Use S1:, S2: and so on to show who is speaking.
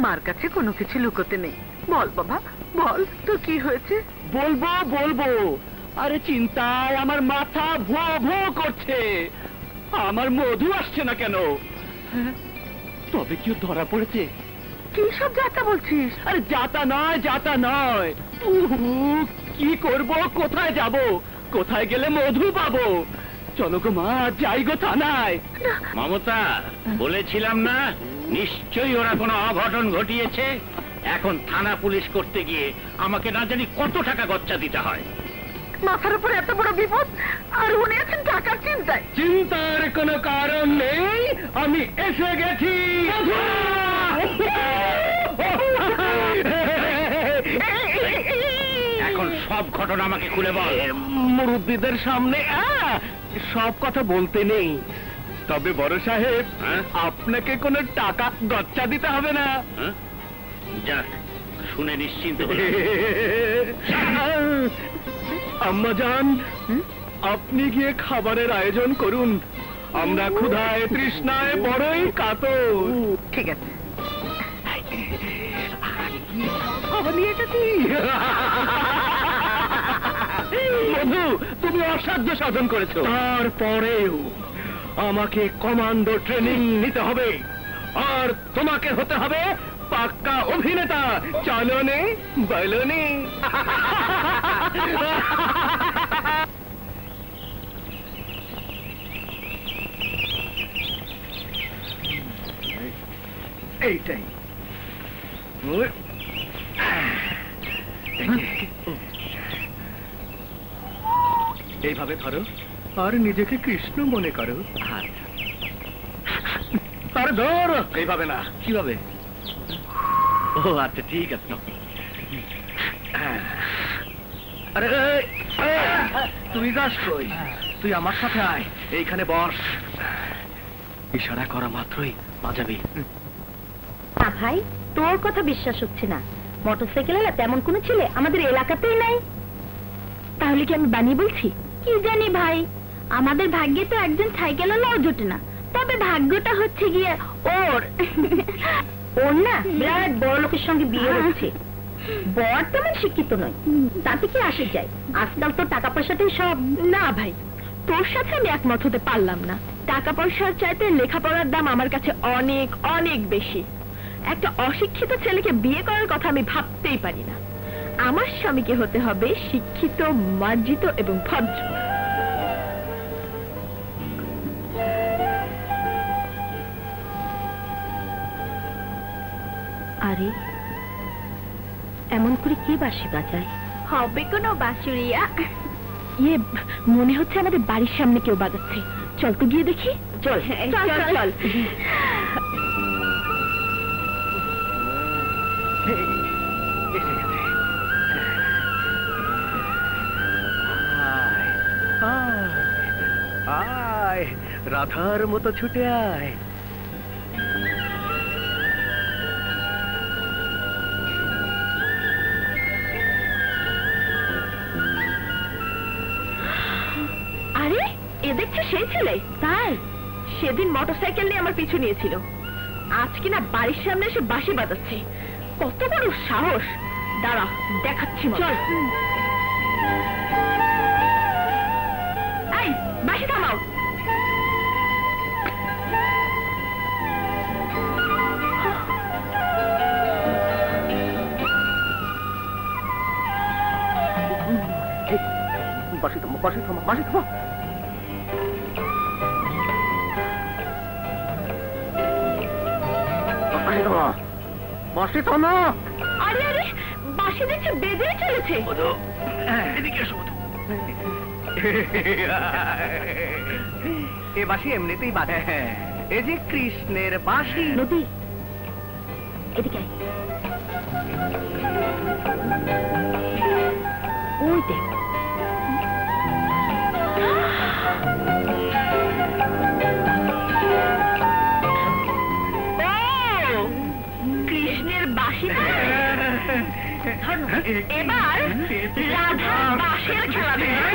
S1: মার কাছে কোনো কিছু লুকোতে নেই। বল বাবা, বল তো কি হয়েছে।
S2: বলবো বলবো, আরে চিন্তায় আমার মাথা ভো ভো করছে। আমার মধু আসছে না কেন? তবে কেউ ধরা পড়েছে?
S1: কি সব যাতা বলছিস?
S2: আরে যাতা নয়, যাতা নয়। কি করব, কোথায় যাব, কোথায় গেলে মধু পাবো? চলো গো মা, যাই গো থানায়।
S3: মমতা, বলেছিলাম না নিশ্চয়ই ওরা কোনো অঘটন ঘটিয়েছে। এখন থানা পুলিশ করতে গিয়ে আমাকে না জানি কত টাকা গচ্চা দিতে হয়।
S1: মাথার উপর এত বড় বিপদ, আর উনি আছেন টাকার চিন্তায়।
S2: চিন্তার কোনো কারণ নেই, আমি এসে গেছি।
S3: এখন সব ঘটনা আমাকে খুলে বল।
S2: মুরব্বীদের সামনে সব কথা বলতে নেই, তবে বড় সাহেব আপনাকে কোনো টাকা গচ্চা দিতে হবে না।
S3: যাক, শুনে নিশ্চিন্ত হলাম।
S2: আম্মাজান, আপনি গিয়ে খাবারের আয়োজন করুন, আমরা ক্ষুধায় তৃষ্ণায় বড়ই কাতর।
S1: ঠিক আছে।
S2: মধু, তুমি অসাধ্য সাধন করেছো। তারপরেও আমাকে কমান্ডো ট্রেনিং নিতে হবে, আর তোমাকে হতে হবে পাক্কা অভিনেতা। চলো নে, বলো নে। এইটাই এইভাবে ধরো, আর নিজেকে কৃষ্ণ মনে করো। আরে ধরো, এইভাবে না। কিভাবে? ও আচ্ছা, ঠিক আছে। আরে তুই যাস কই? তুই আমার সাথে আয়, এইখানে বস। ইশারা করা মাত্রই বাজাবি।
S4: না ভাই, তোর কথা বিশ্বাস হচ্ছে না। মোটরসাইকেল তেমন কোনো ছেলে আমাদের এলাকাতেই নাই। তাহলে কি আমি বানিয়ে বলছি? কি জানি ভাই, আমাদের ভাগ্যে তো একজন সাইকেলওয়ালাও জোটে না। তবে ভাগ্যটা হচ্ছে গিয়ে ওর। ওর না বিরাট বড় লোকের সঙ্গে বিয়ে হচ্ছে। বর তেমন শিক্ষিত নয়, তাতে কি আসে যায়? আজকাল তো টাকা পয়সাতেই সব। না ভাই, তোর সাথে আমি একমত হতে পারলাম না। টাকা পয়সার চাইতে লেখাপড়ার দাম আমার কাছে অনেক অনেক বেশি। একটা অশিক্ষিত ছেলেকে বিয়ে করার কথা আমি ভাবতেই পারি না। আমার স্বামীকে হতে হবে শিক্ষিত, মার্জিত এবং ভদ্র। আরে এমন করে কে বাঁশি বাজায়? হবে কোনো বাঁশুড়িয়া? ইয়ে, মনে হচ্ছে আমাদের বাড়ির সামনে কেউ বাজাচ্ছে। চল তো গিয়ে দেখি। চল চল চল।
S2: এসে গেছে। আয়, রাধার মতো ছুটে আয়।
S4: আরে এ দেখছো সেই ছেলে? তাই সেদিন মোটরসাইকেল নিয়ে আমার পিছু নিয়েছিল, আজ কিনা বাড়ির সামনে এসে বাঁশি বাজাচ্ছে। কত বড় সাহস! দাঁড়া, দেখাচ্ছি। চল। এই বাঁশি থামাও।
S2: বাঁশি থামো, বাঁশি থামো, বাঁশি থামো। বাঁশি থামো।
S4: আরে আরে, বাঁশি দেখছে বেজেই চলেছে।
S2: এদিকে এসো। এ বাঁশি এমনিতেই বাজে। এ যে কৃষ্ণের বাঁশি।
S4: নদী, এদিকে ওই দেখ। কৃষ্ণের বাঁশি। এবার রাধা বাঁশের খেলা দেবে।